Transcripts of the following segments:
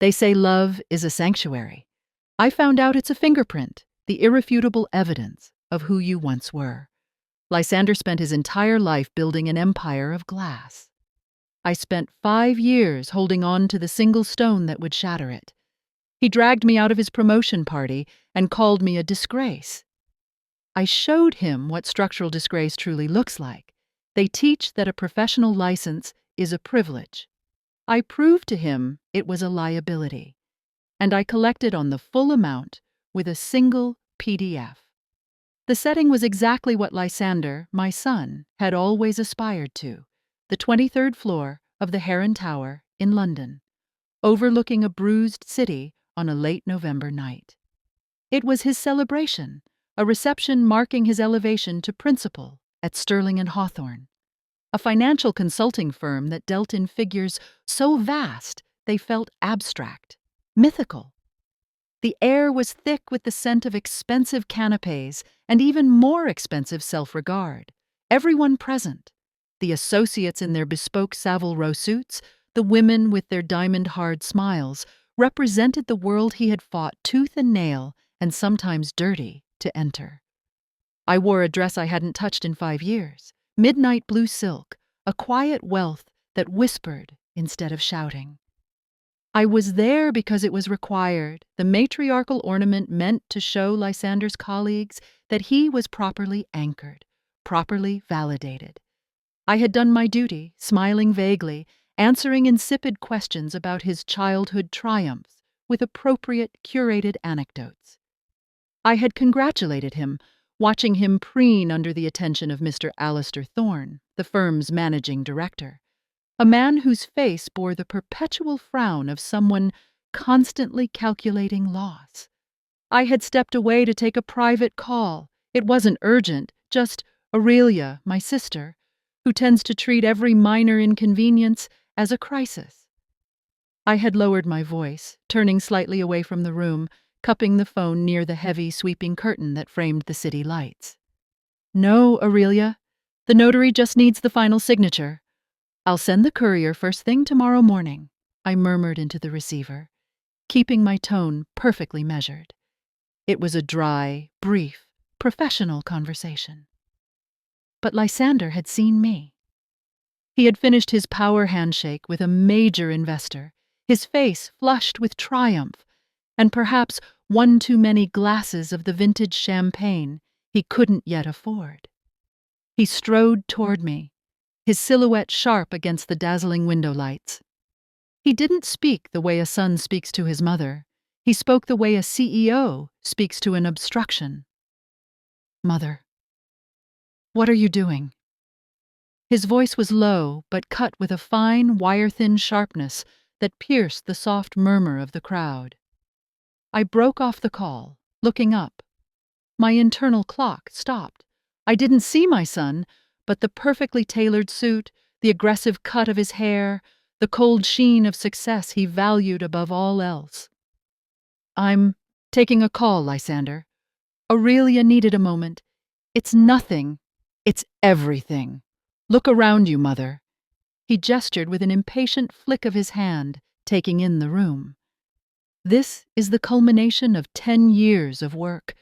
They say love is a sanctuary. I found out it's a fingerprint, the irrefutable evidence of who you once were. Lysander spent his entire life building an empire of glass. I spent 5 years holding on to the single stone that would shatter it. He dragged me out of his promotion party and called me a disgrace. I showed him what structural disgrace truly looks like. They teach that a professional license is a privilege. I proved to him it was a liability, and I collected on the full amount with a single PDF. The setting was exactly what Lysander, my son, had always aspired to, the 23rd floor of the Heron Tower in London, overlooking a bruised city on a late November night. It was his celebration, a reception marking his elevation to principal at Sterling and Hawthorne, a financial consulting firm that dealt in figures so vast they felt abstract, mythical. The air was thick with the scent of expensive canapes and even more expensive self-regard. Everyone present, the associates in their bespoke Savile Row suits, the women with their diamond-hard smiles, represented the world he had fought tooth and nail and sometimes dirty to enter. I wore a dress I hadn't touched in 5 years, midnight blue silk, a quiet wealth that whispered instead of shouting. I was there because it was required, the matriarchal ornament meant to show Lysander's colleagues that he was properly anchored, properly validated. I had done my duty, smiling vaguely, answering insipid questions about his childhood triumphs with appropriate, curated anecdotes. I had congratulated him, watching him preen under the attention of Mr. Alistair Thorne, the firm's managing director, a man whose face bore the perpetual frown of someone constantly calculating loss. I had stepped away to take a private call. It wasn't urgent, just Aurelia, my sister, who tends to treat every minor inconvenience as a crisis. I had lowered my voice, turning slightly away from the room, cupping the phone near the heavy, sweeping curtain that framed the city lights. "No, Aurelia. The notary just needs the final signature. I'll send the courier first thing tomorrow morning," I murmured into the receiver, keeping my tone perfectly measured. It was a dry, brief, professional conversation. But Lysander had seen me. He had finished his power handshake with a major investor, his face flushed with triumph, and perhaps one too many glasses of the vintage champagne he couldn't yet afford. He strode toward me, his silhouette sharp against the dazzling window lights. He didn't speak the way a son speaks to his mother. He spoke the way a CEO speaks to an obstruction. "Mother, what are you doing?" His voice was low, but cut with a fine, wire-thin sharpness that pierced the soft murmur of the crowd. I broke off the call, looking up. My internal clock stopped. I didn't see my son, but the perfectly tailored suit, the aggressive cut of his hair, the cold sheen of success he valued above all else. "I'm taking a call, Lysander." Aurelia needed a moment. "It's nothing. It's everything. Look around you, Mother." He gestured with an impatient flick of his hand, taking in the room. "This is the culmination of 10 years of work.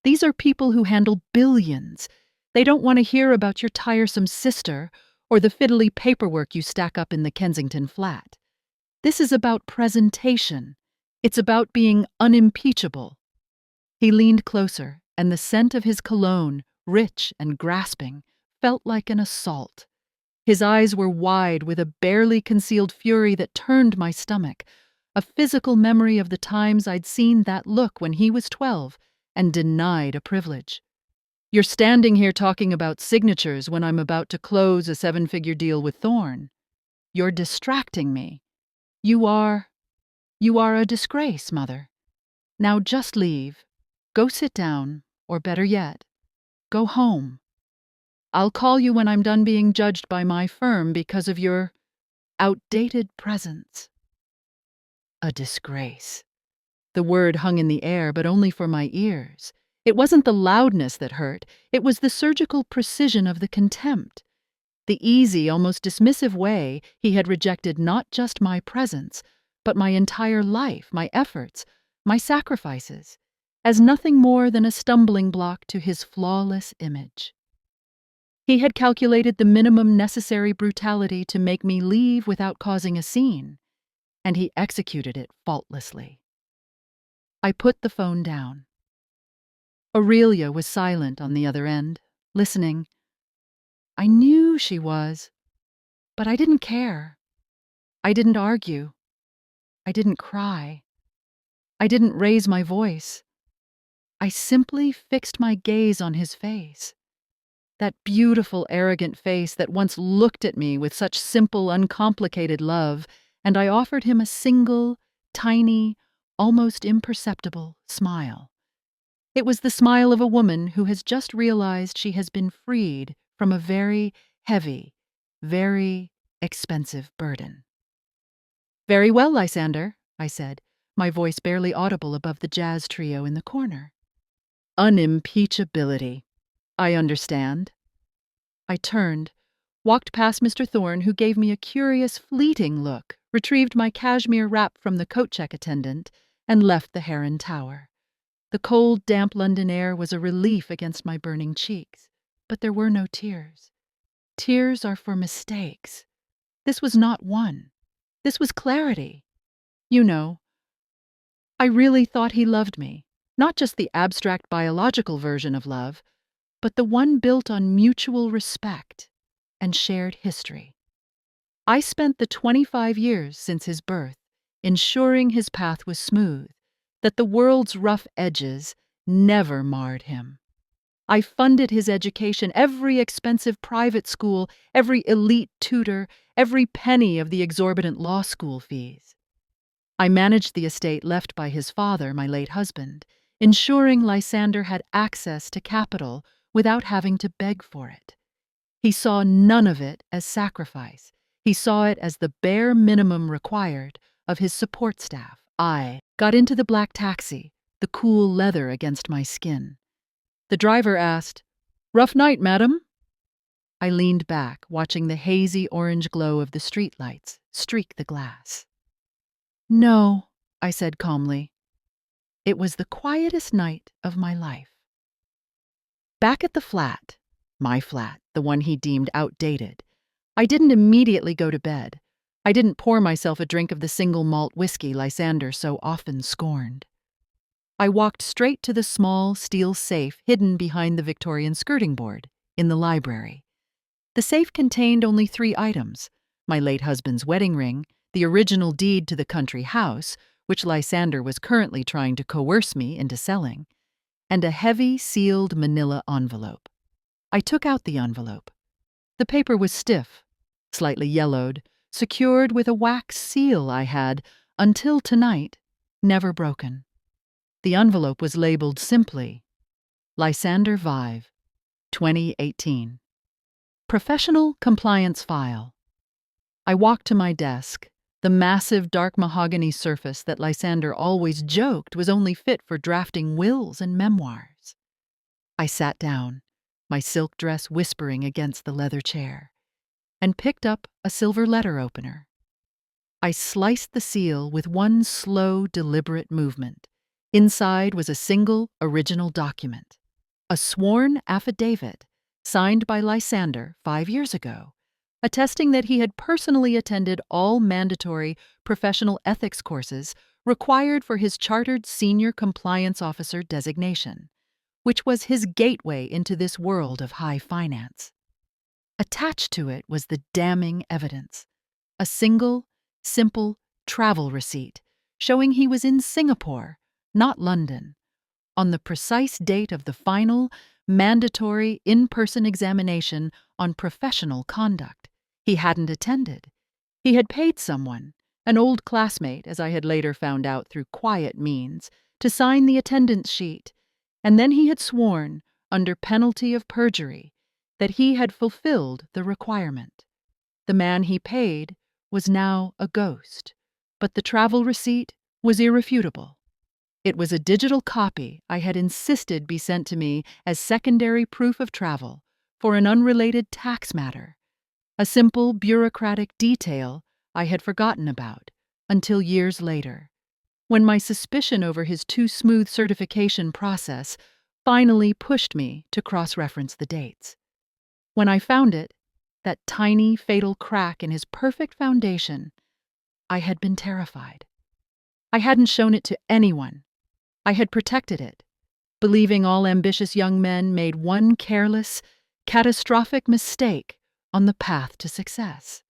These are people who handle billions. They don't want to hear about your tiresome sister or the fiddly paperwork you stack up in the Kensington flat. This is about presentation. It's about being unimpeachable." He leaned closer, and the scent of his cologne, rich and grasping, felt like an assault. His eyes were wide with a barely concealed fury that turned my stomach, a physical memory of the times I'd seen that look when he was 12 and denied a privilege. "You're standing here talking about signatures when I'm about to close a 7-figure deal with Thorne. You're distracting me. You are a disgrace, Mother. Now just leave. Go sit down, or better yet, go home. I'll call you when I'm done being judged by my firm because of your outdated presence." A disgrace. The word hung in the air, but only for my ears. It wasn't the loudness that hurt, it was the surgical precision of the contempt. The easy, almost dismissive way he had rejected not just my presence, but my entire life, my efforts, my sacrifices, as nothing more than a stumbling block to his flawless image. He had calculated the minimum necessary brutality to make me leave without causing a scene, and he executed it faultlessly. I put the phone down. Aurelia was silent on the other end, listening. I knew she was, but I didn't care. I didn't argue. I didn't cry. I didn't raise my voice. I simply fixed my gaze on his face. That beautiful, arrogant face that once looked at me with such simple, uncomplicated love, and I offered him a single, tiny, almost imperceptible smile. It was the smile of a woman who has just realized she has been freed from a very heavy, very expensive burden. "Very well, Lysander," I said, my voice barely audible above the jazz trio in the corner. "Unimpeachability. I understand." I turned, walked past Mr. Thorne, who gave me a curious, fleeting look, retrieved my cashmere wrap from the coat check attendant, and left the Heron Tower. The cold, damp London air was a relief against my burning cheeks, but there were no tears. Tears are for mistakes. This was not one. This was clarity. You know, I really thought he loved me, not just the abstract biological version of love, but the one built on mutual respect and shared history. I spent the 25 years since his birth ensuring his path was smooth, that the world's rough edges never marred him. I funded his education, every expensive private school, every elite tutor, every penny of the exorbitant law school fees. I managed the estate left by his father, my late husband, ensuring Lysander had access to capital without having to beg for it. He saw none of it as sacrifice. He saw it as the bare minimum required of his support staff. I got into the black taxi, the cool leather against my skin. The driver asked, "Rough night, madam?" I leaned back, watching the hazy orange glow of the streetlights streak the glass. "No," I said calmly. It was the quietest night of my life. Back at the flat, my flat, the one he deemed outdated, I didn't immediately go to bed. I didn't pour myself a drink of the single malt whiskey Lysander so often scorned. I walked straight to the small steel safe hidden behind the Victorian skirting board in the library. The safe contained only 3 items: my late husband's wedding ring, the original deed to the country house, which Lysander was currently trying to coerce me into selling, and a heavy, sealed manila envelope. I took out the envelope. The paper was stiff, slightly yellowed, secured with a wax seal I had, until tonight, never broken. The envelope was labeled simply, Lysander Vive, 2018. Professional Compliance File. I walked to my desk, the massive dark mahogany surface that Lysander always joked was only fit for drafting wills and memoirs. I sat down, my silk dress whispering against the leather chair, and picked up a silver letter opener. I sliced the seal with one slow, deliberate movement. Inside was a single original document, a sworn affidavit signed by Lysander 5 years ago, attesting that he had personally attended all mandatory professional ethics courses required for his chartered senior compliance officer designation, which was his gateway into this world of high finance. Attached to it was the damning evidence, a single, simple travel receipt showing he was in Singapore, not London, on the precise date of the final, mandatory in-person examination on professional conduct. He hadn't attended. He had paid someone, an old classmate, as I had later found out through quiet means, to sign the attendance sheet, and then he had sworn, under penalty of perjury, that he had fulfilled the requirement. The man he paid was now a ghost, but the travel receipt was irrefutable. It was a digital copy I had insisted be sent to me as secondary proof of travel for an unrelated tax matter, a simple bureaucratic detail I had forgotten about until years later, when my suspicion over his too smooth certification process finally pushed me to cross-reference the dates. When I found it, that tiny, fatal crack in his perfect foundation, I had been terrified. I hadn't shown it to anyone. I had protected it, believing all ambitious young men made one careless, catastrophic mistake on the path to success.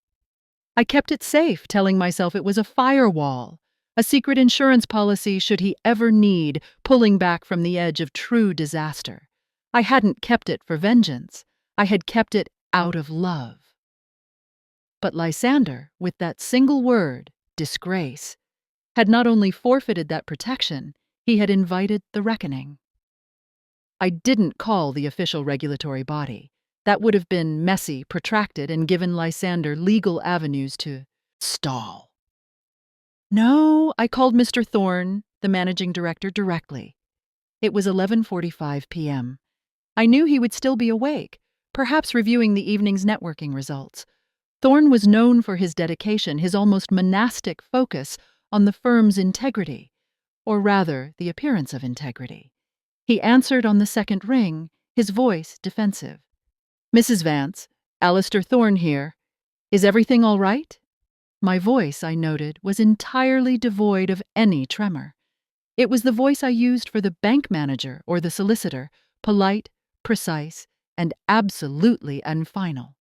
I kept it safe, telling myself it was a firewall, a secret insurance policy should he ever need pulling back from the edge of true disaster. I hadn't kept it for vengeance. I had kept it out of love. But Lysander, with that single word, disgrace, had not only forfeited that protection, he had invited the reckoning. I didn't call the official regulatory body. That would have been messy, protracted, and given Lysander legal avenues to stall. No, I called Mr. Thorne, the managing director, directly. It was 11:45 p.m. I knew he would still be awake, perhaps reviewing the evening's networking results. Thorne was known for his dedication, his almost monastic focus on the firm's integrity, or rather, the appearance of integrity. He answered on the second ring, his voice defensive. "Mrs. Vance, Alistair Thorne here. Is everything all right?" My voice, I noted, was entirely devoid of any tremor. It was the voice I used for the bank manager or the solicitor, polite, precise, and absolutely final.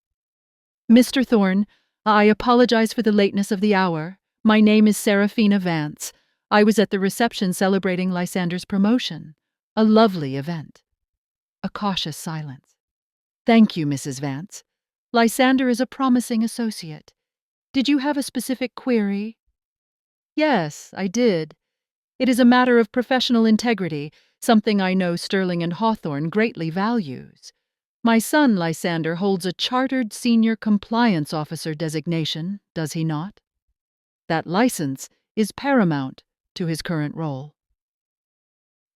"Mr. Thorne, I apologize for the lateness of the hour. My name is Seraphina Vance. I was at the reception celebrating Lysander's promotion. A lovely event." A cautious silence. "Thank you, Mrs. Vance. Lysander is a promising associate. Did you have a specific query?" "Yes, I did. It is a matter of professional integrity, something I know Sterling and Hawthorne greatly values. My son, Lysander, holds a Chartered Senior Compliance Officer designation, does he not? That license is paramount to his current role."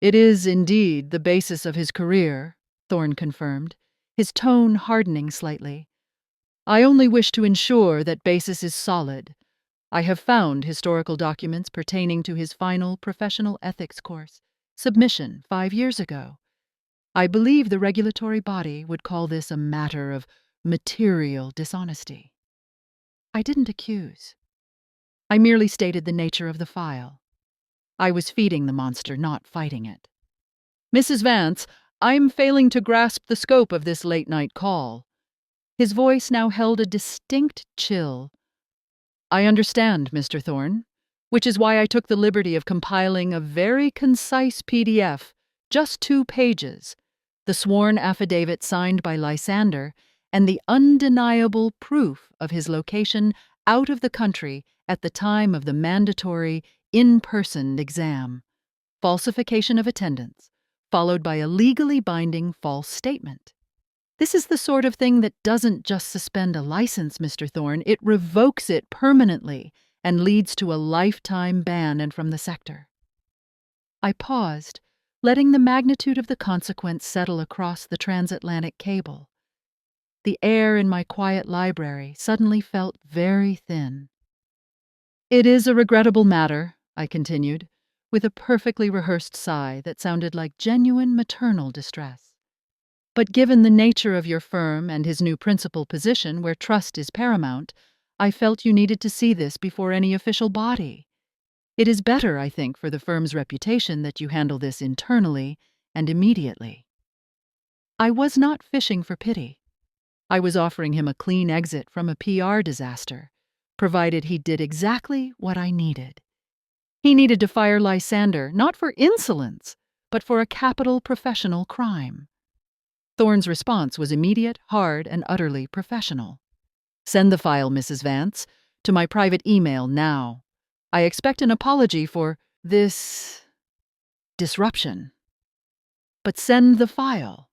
"It is indeed the basis of his career," Thorne confirmed, his tone hardening slightly. "I only wish to ensure that basis is solid. I have found historical documents pertaining to his final professional ethics course, submission 5 years ago. I believe the regulatory body would call this a matter of material dishonesty." I didn't accuse. I merely stated the nature of the file. I was feeding the monster, not fighting it. "Mrs. Vance, I'm failing to grasp the scope of this late-night call." His voice now held a distinct chill. "I understand, Mr. Thorne, which is why I took the liberty of compiling a very concise PDF, just 2 pages, the sworn affidavit signed by Lysander, and the undeniable proof of his location out of the country at the time of the mandatory in-person exam. Falsification of attendance, followed by a legally binding false statement. This is the sort of thing that doesn't just suspend a license, Mr. Thorne, it revokes it permanently and leads to a lifetime ban and from the sector." I paused, letting the magnitude of the consequence settle across the transatlantic cable. The air in my quiet library suddenly felt very thin. "It is a regrettable matter," I continued, with a perfectly rehearsed sigh that sounded like genuine maternal distress. "But given the nature of your firm and his new principal position where trust is paramount, I felt you needed to see this before any official body. It is better, I think, for the firm's reputation that you handle this internally and immediately." I was not fishing for pity. I was offering him a clean exit from a PR disaster, provided he did exactly what I needed. He needed to fire Lysander, not for insolence, but for a capital professional crime. Thorne's response was immediate, hard, and utterly professional. "Send the file, Mrs. Vance, to my private email now. I expect an apology for this disruption. But send the file."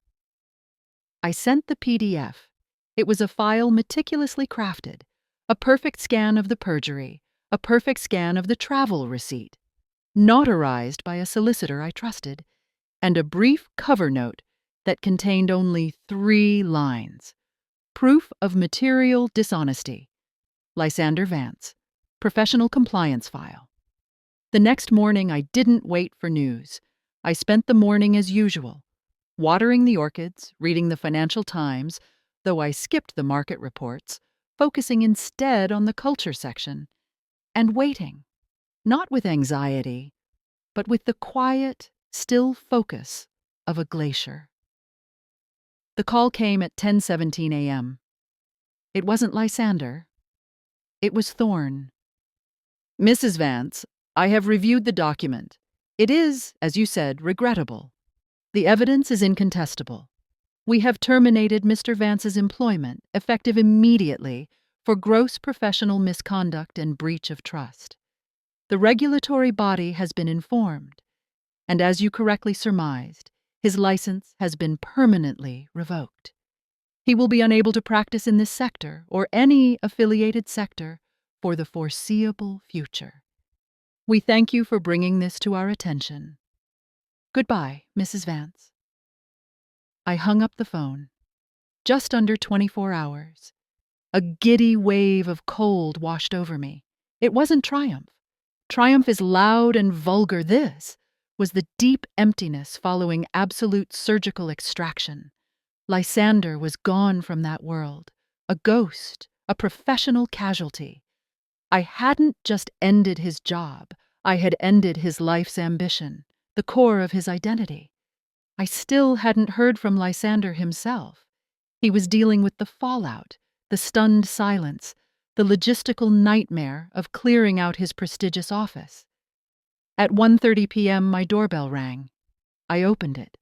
I sent the PDF. It was a file meticulously crafted, a perfect scan of the perjury, a perfect scan of the travel receipt, notarized by a solicitor I trusted, and a brief cover note that contained only 3 lines. Proof of material dishonesty. Lysander Vance, professional compliance file. The next morning, I didn't wait for news. I spent the morning as usual, watering the orchids, reading the Financial Times, though I skipped the market reports, focusing instead on the culture section, and waiting, not with anxiety, but with the quiet, still focus of a glacier. The call came at 10:17 a.m. It wasn't Lysander. It was Thorne. "Mrs. Vance, I have reviewed the document. It is, as you said, regrettable. The evidence is incontestable. We have terminated Mr. Vance's employment, effective immediately, for gross professional misconduct and breach of trust. The regulatory body has been informed, and as you correctly surmised, his license has been permanently revoked. He will be unable to practice in this sector or any affiliated sector for the foreseeable future. We thank you for bringing this to our attention. Goodbye, Mrs. Vance." I hung up the phone. Just under 24 hours. A giddy wave of cold washed over me. It wasn't triumph. Triumph is loud and vulgar. This was the deep emptiness following absolute surgical extraction. Lysander was gone from that world, a ghost, a professional casualty. I hadn't just ended his job, I had ended his life's ambition, the core of his identity. I still hadn't heard from Lysander himself. He was dealing with the fallout, the stunned silence, the logistical nightmare of clearing out his prestigious office. At 1:30 p.m., my doorbell rang. I opened it.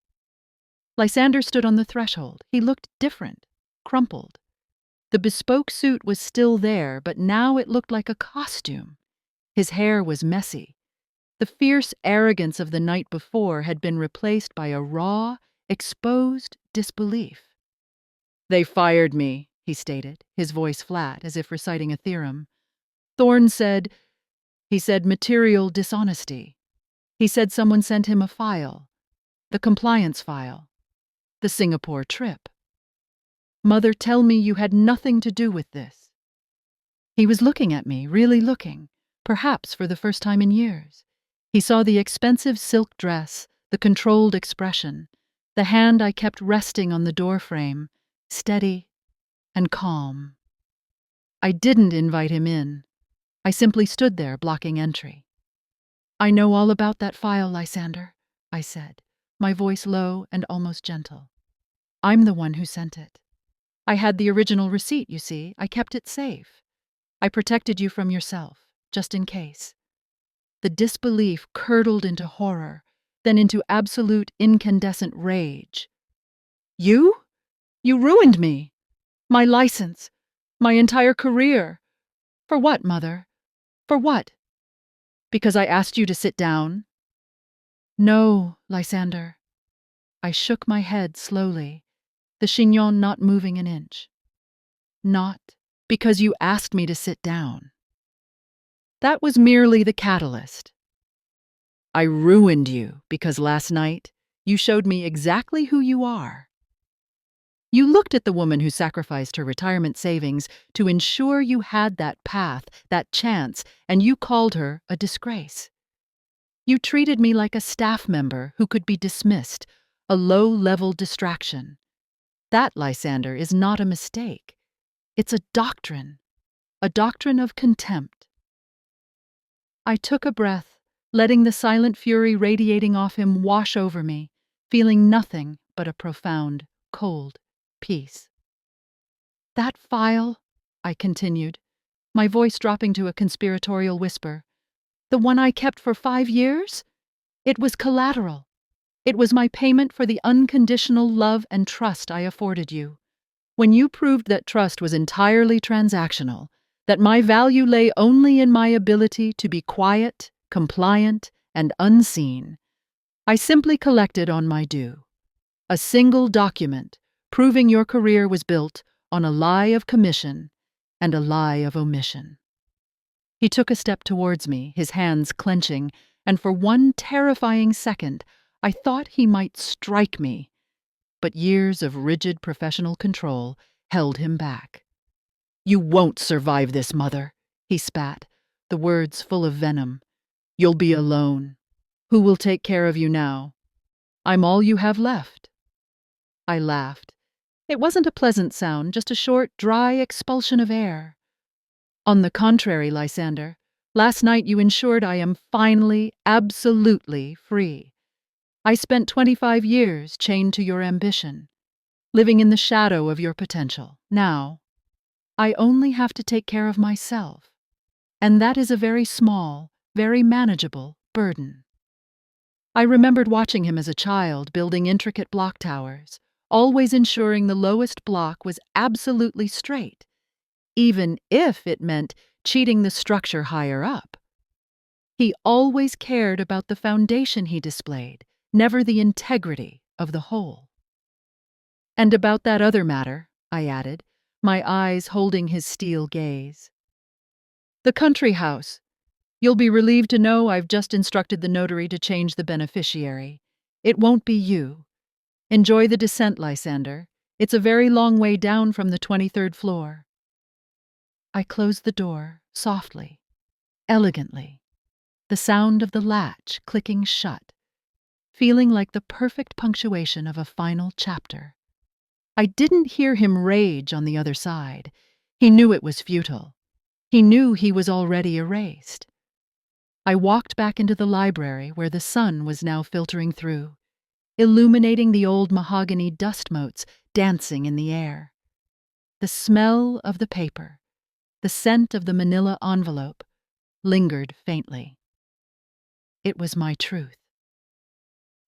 Lysander stood on the threshold. He looked different, crumpled. The bespoke suit was still there, but now it looked like a costume. His hair was messy. The fierce arrogance of the night before had been replaced by a raw, exposed disbelief. "They fired me," he stated, his voice flat, as if reciting a theorem. Thorne said material dishonesty. He said someone sent him a file, the compliance file, the Singapore trip. Mother, tell me you had nothing to do with this." He was looking at me, really looking, perhaps for the first time in years. He saw the expensive silk dress, the controlled expression, the hand I kept resting on the doorframe, steady and calm. I didn't invite him in. I simply stood there blocking entry. "I know all about that file, Lysander," I said, my voice low and almost gentle. "I'm the one who sent it. I had the original receipt, you see. I kept it safe. I protected you from yourself, just in case." The disbelief curdled into horror, then into absolute incandescent rage. "You? You ruined me! My license, my entire career. For what, Mother? For what? Because I asked you to sit down?" "No, Lysander." I shook my head slowly, the chignon not moving an inch. "Not because you asked me to sit down. That was merely the catalyst. I ruined you because last night you showed me exactly who you are. You looked at the woman who sacrificed her retirement savings to ensure you had that path, that chance, and you called her a disgrace. You treated me like a staff member who could be dismissed, a low-level distraction. That, Lysander, is not a mistake. It's a doctrine of contempt." I took a breath, letting the silent fury radiating off him wash over me, feeling nothing but a profound, cold peace. "That file," I continued, my voice dropping to a conspiratorial whisper, "the one I kept for 5 years? It was collateral. It was my payment for the unconditional love and trust I afforded you. When you proved that trust was entirely transactional, that my value lay only in my ability to be quiet, compliant, and unseen, I simply collected on my due. A single document proving your career was built on a lie of commission and a lie of omission." He took a step towards me, his hands clenching, and for one terrifying second, I thought he might strike me. But years of rigid professional control held him back. "You won't survive this, Mother," he spat, the words full of venom. "You'll be alone. Who will take care of you now? I'm all you have left." I laughed. It wasn't a pleasant sound, just a short, dry expulsion of air. "On the contrary, Lysander, last night you ensured I am finally, absolutely free. I spent 25 years chained to your ambition, living in the shadow of your potential. Now, I only have to take care of myself, and that is a very small, very manageable burden." I remembered watching him as a child building intricate block towers, always ensuring the lowest block was absolutely straight, even if it meant cheating the structure higher up. He always cared about the foundation he displayed, never the integrity of the whole. "And about that other matter," I added, my eyes holding his steel gaze. "The country house. You'll be relieved to know I've just instructed the notary to change the beneficiary. It won't be you. Enjoy the descent, Lysander. It's a very long way down from the 23rd floor." I closed the door, softly, elegantly, the sound of the latch clicking shut, feeling like the perfect punctuation of a final chapter. I didn't hear him rage on the other side. He knew it was futile. He knew he was already erased. I walked back into the library where the sun was now filtering through, illuminating the old mahogany dust motes dancing in the air. The smell of the paper, the scent of the manila envelope, lingered faintly. It was my truth.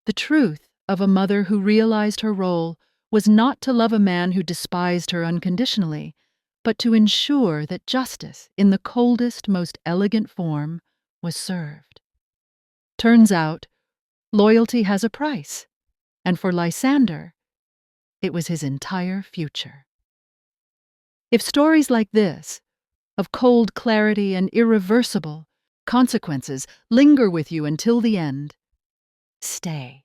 The truth of a mother who realized her role was not to love a man who despised her unconditionally, but to ensure that justice, in the coldest, most elegant form, was served. Turns out, loyalty has a price, and for Lysander, it was his entire future. If stories like this, of cold clarity and irreversible consequences, linger with you until the end, stay.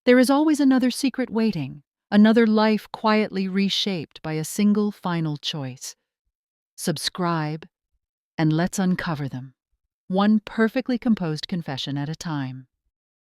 There is always another secret waiting, another life quietly reshaped by a single final choice. Subscribe, and let's uncover them, one perfectly composed confession at a time.